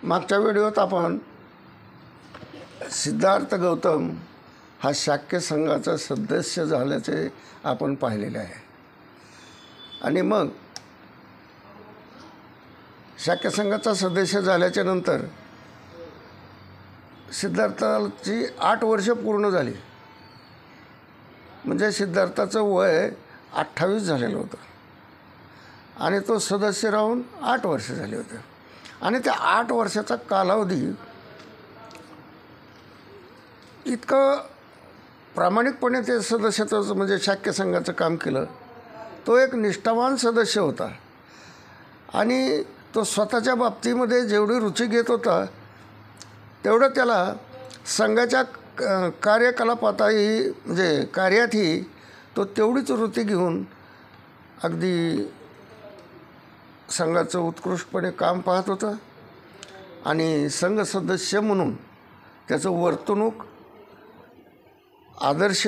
मागच्या व्हिडिओत आपण सिद्धार्थ गौतम हा शाक्य संघाचा सदस्य झाल्याचे आपण पाहिलेले आहे। आणि मग शाक्य संघाचा सदस्य झाल्याच्या नंतर सिद्धार्थाची 8 वर्ष पूर्ण झाली, म्हणजे सिद्धार्थाचं वय 28 झालेलं होतं आणि तो सदस्य राहून 8 वर्ष झाले होते। आणि त्या 8 वर्षाचा कालावधी इतकं प्रामाणिकपणे ते सदस्यत्वाचं म्हणजे शाक्य संघाचं काम केलं। तो एक निष्ठावान सदस्य होता आणि तो स्वतःच्या बाबतीमध्ये जेवढी रुची घेत होता तेवढं त्याला संघाच्या कार्यकलापातही म्हणजे कार्यातही तो तेवढीच वृत्ती घेऊन अगदी संघाचं उत्कृष्टपणे काम पाहत होता। आणि संघ सदस्य म्हणून त्याचं वर्तणूक आदर्श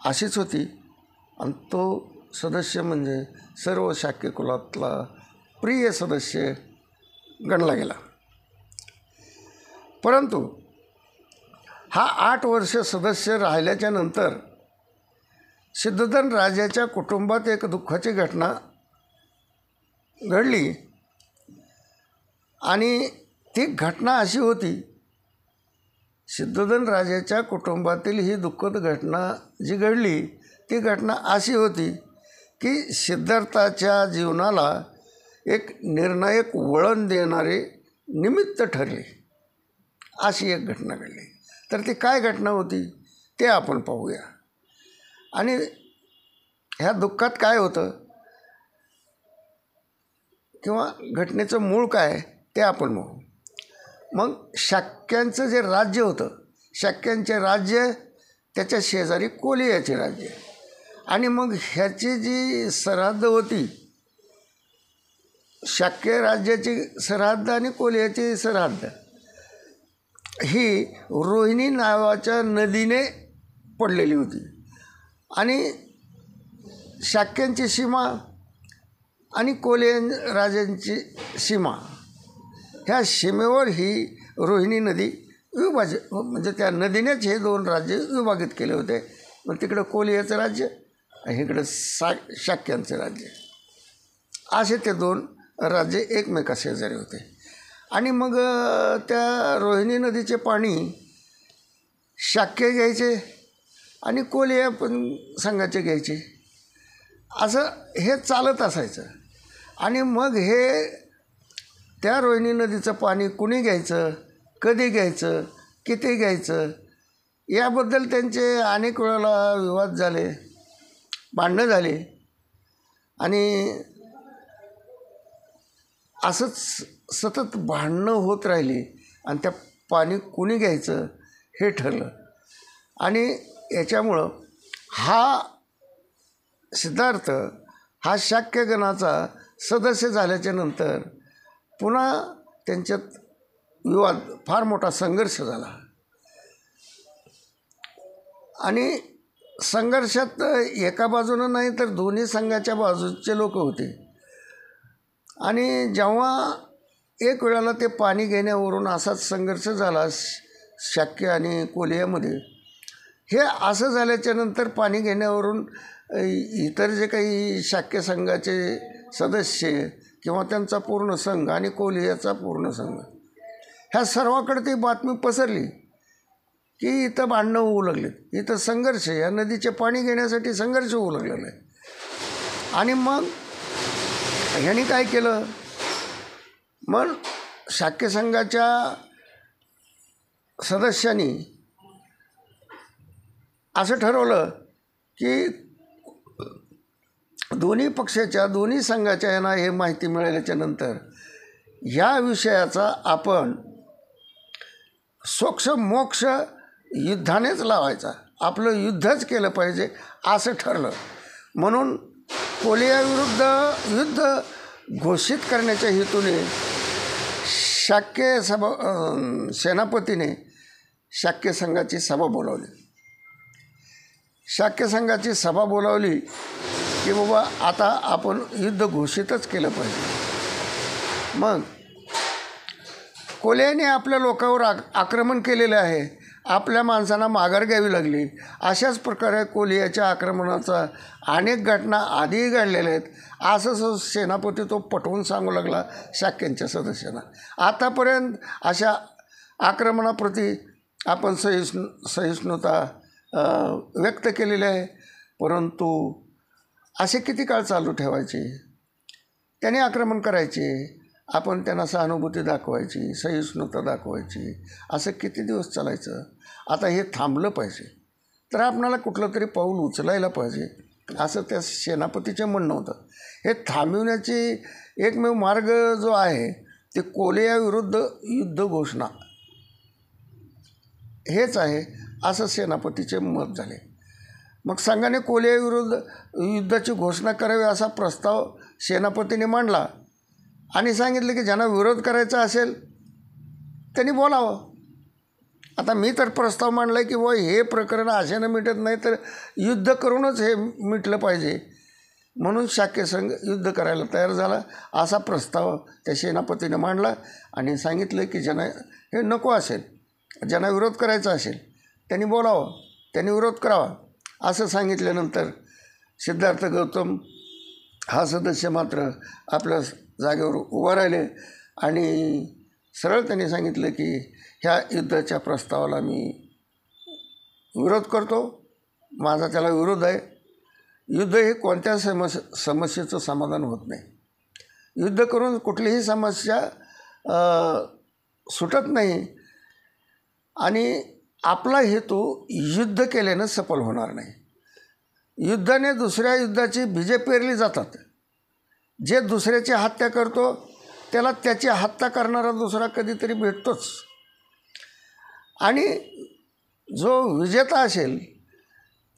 अशीच होती आणि तो सदस्य म्हणजे सर्व शाक्य कुलातला प्रिय सदस्य गणला गेला। परंतु हा 8 वर्ष सदस्य राहिल्याच्या नंतर सिद्धोधन राजाच्या कुटुंबात एक दुःखाची घटना घडली आणि ती घटना अशी होती, सिद्धोधन राजाच्या कुटुंबातील ही दुःखद घटना जी घडली ती घटना अशी होती की सिद्धार्थाच्या जीवनाला एक निर्णायक वळण देणारे निमित्त ठरले, अशी एक घटना घडली। तर ती काय घटना होती ते आपण पाहूया। आणि ह्या दुःखात काय होतं किंवा घटनेचं मूळ काय ते आपण बघू। मग शाक्यांचं जे राज्य होतं, शाक्यांचे राज्य, त्याच्या शेजारी कोलियाचे राज्य, आणि मग ह्याची जी सरहद्द होती, शाक्य राज्याची सरहद्द आणि कोलियाची सरहद्द, ही रोहिणी नावाच्या नदीने पडलेली होती। आणि शाक्यांची सीमा आणि कोलियन राजांची सीमा, ह्या सीमेवर ही रोहिणी नदी विभाजित, म्हणजे त्या नदीनेच हे 2 राज्य विभाजित केले होते। मग तिकडं कोलियाचं राज्य आणि इकडं शाक्यांचं राज्य, असे ते 2 राज्य एकमेकाशेजारी होते। आणि मग त्या रोहिणी नदीचे पाणी शाक्य घ्यायचे आणि कोलिया पण संघाचे घ्यायचे, असं हे चालत असायचं। आणि मग हे त्या रोहिणी नदीचं पाणी कुणी घ्यायचं, कधी घ्यायचं, किती घ्यायचं, याबद्दल त्यांचे अनेक वेळेला विवाद झाले, भांडणं झाली। आणि असंच सतत भांडणं होत राहिली आणि त्या पाणी कुणी घ्यायचं हे ठरलं। आणि याच्यामुळं हा सिद्धार्थ हा शाक्यगणाचा सदस्य झाल्याच्या नंतर पुन्हा त्यांच्यात विवाद, फार मोठा संघर्ष झाला। आणि संघर्षात एका बाजूनं नाही तर दोन्ही संघाच्या बाजूचे लोक होते। आणि जेव्हा एक वेळेला ते पाणी घेण्यावरून असाच संघर्ष झाला शाक्य आणि कोलियामध्ये, हे असं झाल्याच्या नंतर पाणी घेण्यावरून इतर जे काही शाक्य संघाचे सदस्य किंवा त्यांचा पूर्ण संघ आणि कोलियाचा पूर्ण संघ, ह्या सर्वाकडे ती बातमी पसरली की इथं भांडणं होऊ लागलेत, इथं संघर्ष, या नदीचे पाणी घेण्यासाठी संघर्ष होऊ लागलेला आहे। आणि मग ह्यांनी काय केलं, मग शाक्य संघाच्या सदस्यांनी असं ठरवलं की दोन्ही पक्षाच्या, दोन्ही संघाच्या यांना हे माहिती मिळाल्याच्या नंतर ह्या विषयाचा आपण सोक्ष मोक्ष युद्धानेच लावायचा, आपलं युद्धच केलं पाहिजे असं ठरलं। म्हणून कोलियाविरुद्ध युद्ध घोषित करण्याच्या हेतूने सेनापतीने शाक्य संघाची सभा बोलावली। शाक्य संघाची सभा बोलावली की बाबा आता आपण युद्ध घोषितच केलं पाहिजे। मग कोल्ह्याने आपल्या लोकांवर आक्रमण केलेलं आहे, आपल्या माणसांना माघार घ्यावी लागली. अशाच प्रकारे कोल्ह्याच्या आक्रमणाचा अनेक घटना आधीही घडलेल्या आहेत, असं सेनापती तो पटवून सांगू लागला शाक्यांच्या सदस्यांना. आतापर्यंत अशा आक्रमणाप्रती आपण सहिष्णुता व्यक्त केलेली आहे, परंतु असे किती काळ चालू ठेवायचे? त्याने आक्रमण करायचे, आपण त्यांना सहानुभूती दाखवायची, सहिष्णुता दाखवायची, असं किती दिवस चालायचं? आता हे थांबलं पाहिजे, तर आपणाला कुठलं तरी पाऊल उचलायला पाहिजे, असं त्या सेनापतीचं म्हणणं होतं. हे थांबविण्याची एकमेव मार्ग जो आहे ते कोल्ह्याविरुद्ध युद्ध घोषणा हेच आहे, असं सेनापतीचे मत झाले. मग संघाने कोल्ह्याविरुद्ध युद्धाची घोषणा करावी असा प्रस्ताव सेनापतीने मांडला आणि सांगितले की ज्यांना विरोध करायचा असेल त्यांनी बोलावं. आता मी तर प्रस्ताव मांडला आहे की हे प्रकरण अशानं मिटत नाही, तर युद्ध करूनच हे मिटलं पाहिजे. म्हणून शाक्य संघ युद्ध करायला तयार झाला. असा प्रस्ताव त्या सेनापतीने मांडला आणि सांगितलं की ज्यांना हे नको असेल, ज्यांना विरोध करायचा असेल त्यांनी बोलावं, त्यांनी विरोध करावा. असं सांगितल्यानंतर सिद्धार्थ गौतम हा सदस्य मात्र आपल्या जागेवर उभा राहिले आणि सरळ त्यांनी सांगितलं की ह्या युद्धाच्या प्रस्तावाला मी विरोध करतो, माझा त्याला विरोध आहे. युद्ध हे कोणत्या समस्येचं समाधान होत नाही. युद्ध करून कुठलीही समस्या सुटत नाही आणि आपला हेतू युद्ध केल्यानं सफल होणार नाही. युद्धाने दुसऱ्या युद्धाची बीजे पेरली जातात. जे दुसऱ्याची हत्या करतो त्याला त्याची हत्या करणारा दुसरा कधीतरी भेटतोच आणि जो विजेता असेल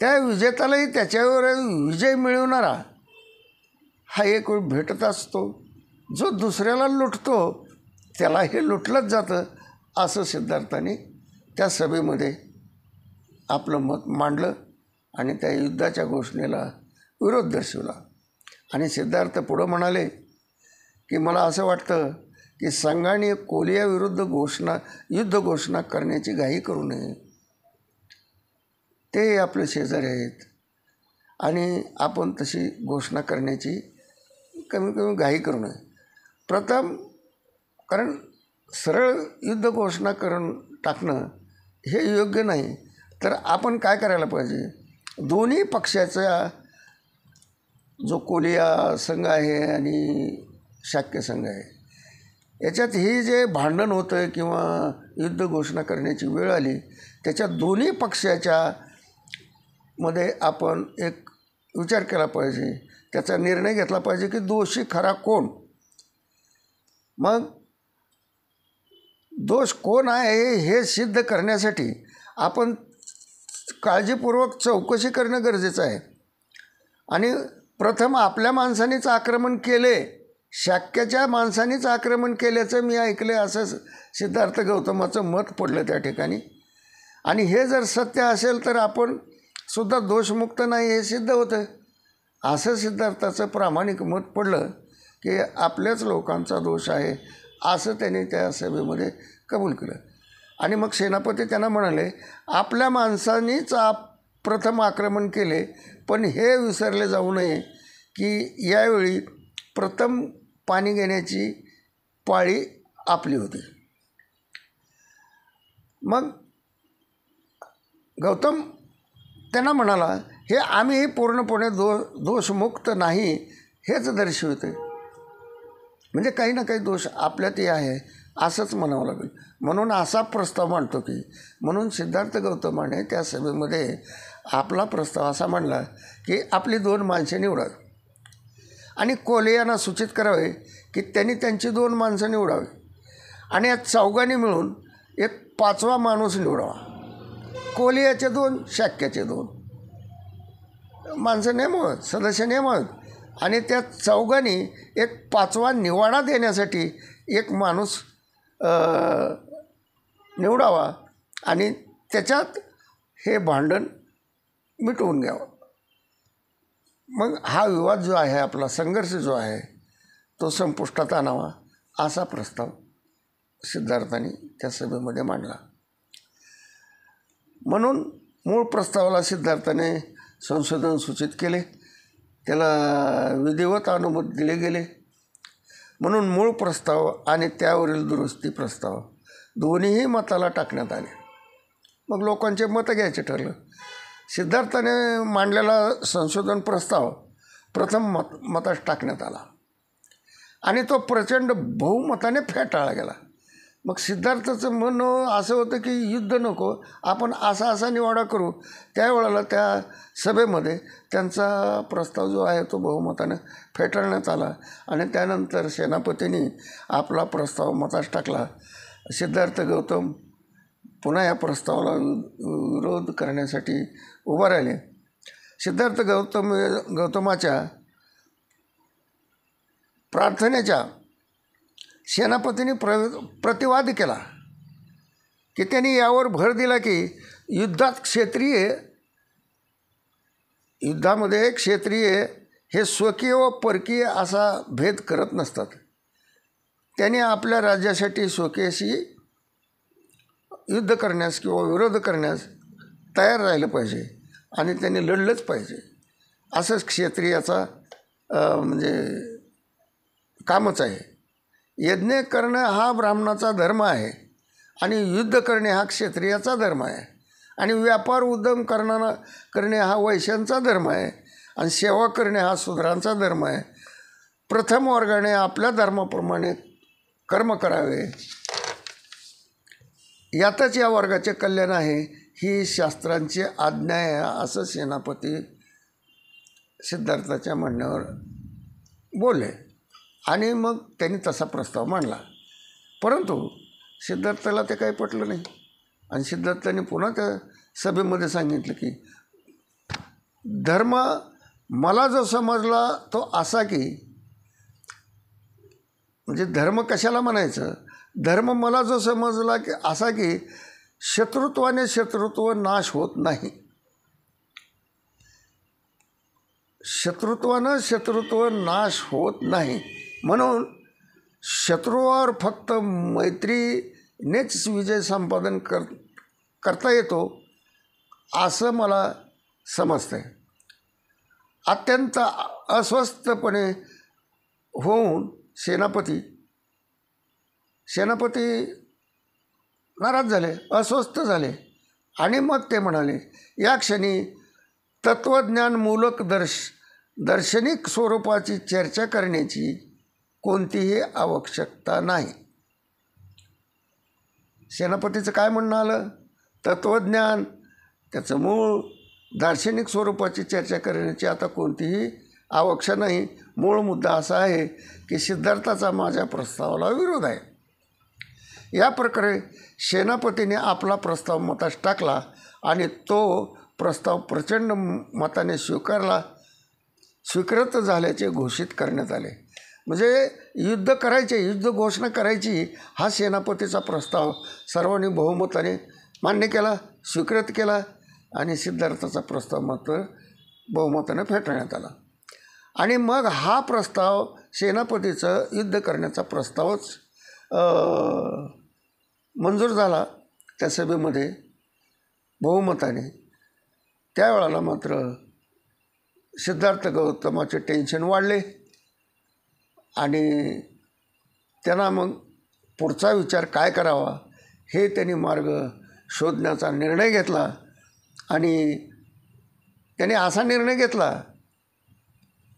त्या विजेत्यालाही त्याच्यावर विजय मिळवणारा हा एक वेळ भेटत असतो. जो दुसऱ्याला लुटतो त्याला हे लुटलंच जातं, असं सिद्धार्थाने त्या सभेमध्ये आपलं मत मांडलं आणि त्या युद्धाच्या घोषणेला विरोध दर्शवला. आणि सिद्धार्थ पुढं म्हणाले की मला असं वाटतं की संघाने कोल्ह्याविरुद्ध युद्ध घोषणा करण्याची घाई करू नये. ते आपले शेजारी आहेत आणि आपण तशी घोषणा करण्याची कमी कमी घाई करू नये. प्रथम कारण सरळ युद्ध घोषणा करून टाकणं हे योग्य नाही, तर आपण काय करायला पाहिजे? दोन्ही पक्षाचा जो कोलिया संघ आहे आणि शाक्य संघ आहे याच्यात ही जे भांडण होतं किंवा युद्ध घोषणा करण्याची वेळ आली, त्याच्या दोन्ही पक्षाच्या मध्ये आपण एक विचार केला पाहिजे, त्याचा निर्णय घेतला पाहिजे की दोषी खरा कोण. मग दोष कोण आहे हे सिद्ध करण्यासाठी आपण काळजीपूर्वक चौकशी करणं गरजेचं आहे. आणि प्रथम आपल्या माणसांनीच आक्रमण केले, शाक्याच्या माणसांनीच आक्रमण केल्याचं मी ऐकले, असं सिद्धार्थ गौतमाचं मत पडलं त्या ठिकाणी. आणि हे जर सत्य असेल तर आपण सुद्धा दोषमुक्त नाही हे सिद्ध होतं. असं सिद्धार्थाचं प्रामाणिक मत पडलं की आपल्याच लोकांचा दोष आहे, असं त्याने त्या सभेमध्ये कबूल केलं. आणि मग सेनापती त्यांना म्हणाले आपल्या माणसांनीच प्रथम आक्रमण केले, पण हे विसरले जाऊ नये की यावेळी प्रथम पाणी घेण्याची पाळी आपली होती. मग गौतम त्यांना म्हणाला हे आम्ही पूर्णपणे दोषमुक्त नाही हेच दर्शवते. म्हणजे काही ना काही दोष आपल्यातही आहे असंच म्हणावं लागेल. म्हणून असा प्रस्ताव मांडतो की म्हणून सिद्धार्थ गौतमाने त्या सभेमध्ये आपला प्रस्ताव असा मांडला की आपली 2 माणसे निवडावी आणि कोल्ह्यांना सूचित करावे की त्यांनी त्यांची 2 माणसं निवडावी आणि या चौघांनी मिळून एक 5वा माणूस निवडावा. कोल्ह्याचे 2, शाक्याचे 2 माणसं नेमावेत, सदस्य नेमावेत आणि त्या चौघांनी एक 5वा निवाडा देण्यासाठी एक माणूस निवडावा आणि त्याच्यात हे भांडण मिटवून घ्यावं. मग हा विवाद जो आहे, आपला संघर्ष जो आहे तो संपुष्टात आणावा, असा प्रस्ताव सिद्धार्थाने त्या सभेमध्ये मांडला. म्हणून मूळ प्रस्तावाला सिद्धार्थाने संशोधन सूचित केले, त्याला विधिवत अनुमती दिले गेले. म्हणून मूळ प्रस्ताव आणि त्यावरील दुरुस्ती प्रस्ताव दोन्हीही मताला टाकण्यात आले. मग लोकांचे मतं घ्यायचे ठरलं. सिद्धार्थाने मांडलेला संशोधन प्रस्ताव प्रथम मतास टाकण्यात आला आणि तो प्रचंड बहुमताने फेटाळला गेला. मग सिद्धार्थाचं म्हणणं असं होतं की युद्ध नको, आपण असा निवाडा करू. त्यावेळेला त्या सभेमध्ये त्यांचा प्रस्ताव जो आहे तो बहुमताने फेटाळण्यात आला आणि त्यानंतर सेनापतींनी आपला प्रस्ताव मतास टाकला. सिद्धार्थ गौतम पुन्हा या प्रस्तावाला विरोध करण्यासाठी उभा राहिले. सिद्धार्थ गौतमाच्या प्रार्थनेच्या सेनापतींनी प्रतिवाद केला की त्यांनी यावर भर दिला की युद्धामध्ये क्षेत्रीय हे स्वकीय व परकीय असा भेद करत नसतात. त्यांनी आपल्या राज्यासाठी स्वकीयाशी युद्ध करण्यास किंवा विरोध करण्यास तयार राहिलं पाहिजे आणि त्यांनी लढलंच पाहिजे. असंच क्षेत्रियाचा म्हणजे कामच आहे. यज्ञ करणं हा ब्राह्मणाचा धर्म आहे आणि युद्ध करणे हा क्षत्रियाचा धर्म आहे आणि व्यापार उद्यम करणे हा वैश्यांचा धर्म आहे आणि सेवा करणे हा शूद्रांचा धर्म आहे. प्रथम वर्गाने आपल्या धर्माप्रमाणे कर्म करावे, यातच या वर्गाचे कल्याण आहे, ही शास्त्रांची आज्ञा आहे, असं सेनापती सिद्धार्थाच्या म्हणण्यावर बोलले आणि मग त्यांनी तसा प्रस्ताव मांडला. परंतु सिद्धार्थाला ते काही पटलं नाही आणि सिद्धार्थाने पुन्हा त्या सभेमध्ये सांगितलं की धर्म मला जो समजला तो असा की, म्हणजे धर्म कशाला म्हणायचं, धर्म मला जो समजला की असा की शत्रुत्वाने शत्रुत्व नाश होत नाही. शत्रुत्वानं शत्रुत्व नाश होत नाही म्हणून शत्रूवर फक्त मैत्रीनेच विजय संपादन करता येतो असं मला समजतंय. अत्यंत अस्वस्थपणे होऊन सेनापती नाराज झाले, अस्वस्थ झाले आणि मग ते म्हणाले, या क्षणी तत्त्वज्ञानमूलक दार्शनिक स्वरूपाची चर्चा करण्याची कोणतीही आवश्यकता नाही. सेनापतीचं काय म्हणणं आलं, तत्त्वज्ञान त्याचं मूळ दार्शनिक स्वरूपाची चर्चा करण्याची आता कोणतीही आवश्यकता नाही. मूळ मुद्दा असा आहे की सिद्धार्थाचा माझ्या प्रस्तावाला विरोध आहे. या प्रकारे सेनापतीने आपला प्रस्ताव मतास टाकला आणि तो प्रस्ताव प्रचंड मताने स्वीकृत झाल्याचे घोषित करण्यात आले. म्हणजे युद्ध घोषणा करायची हा सेनापतीचा प्रस्ताव सर्वांनी बहुमताने मान्य केला, स्वीकृत केला आणि सिद्धार्थाचा प्रस्ताव मात्र बहुमताने फेटाळण्यात आला. आणि मग हा प्रस्ताव सेनापतीचं युद्ध करण्याचा प्रस्तावच मंजूर झाला त्या सभेमध्ये बहुमताने. त्यावेळेला मात्र सिद्धार्थ गौतमाचे टेन्शन वाढले आणि त्यांना मग पुढचा विचार काय करावा हे त्यांनी मार्ग शोधण्याचा निर्णय घेतला. आणि त्यांनी असा निर्णय घेतला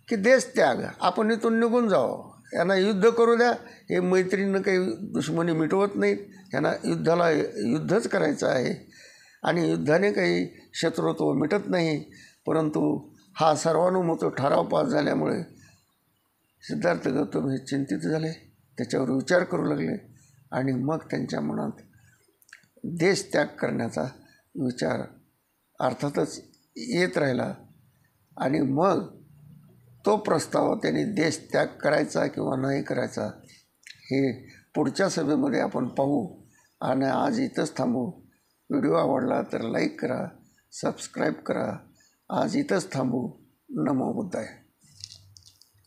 की देश त्याग, आपण इथून निघून जावं, यांना युद्ध करू द्या, हे मैत्रीनं काही दुश्मनी मिटवत नाहीत, यांना युद्धच करायचं आहे आणि युद्धाने काही शत्रुत्व मिटत नाही. परंतु हा सर्वानुमत ठराव पास झाल्यामुळे सिद्धार्थ गौतम हे चिंतित झाले, त्याच्यावर विचार करू लागले आणि मग त्यांच्या मनात देश त्याग करण्याचा विचार अर्थातच येत राहिला. आणि मग तो प्रस्ताव त्यांनी देश त्याग करायचा किंवा नाही करायचा हे पुढच्या सभेमध्ये आपण पाहू. आणि आज इथंच थांबू. व्हिडिओ आवडला तर लाईक करा, सबस्क्राईब करा. आज इथंच थांबू. नमो बुद्धाय.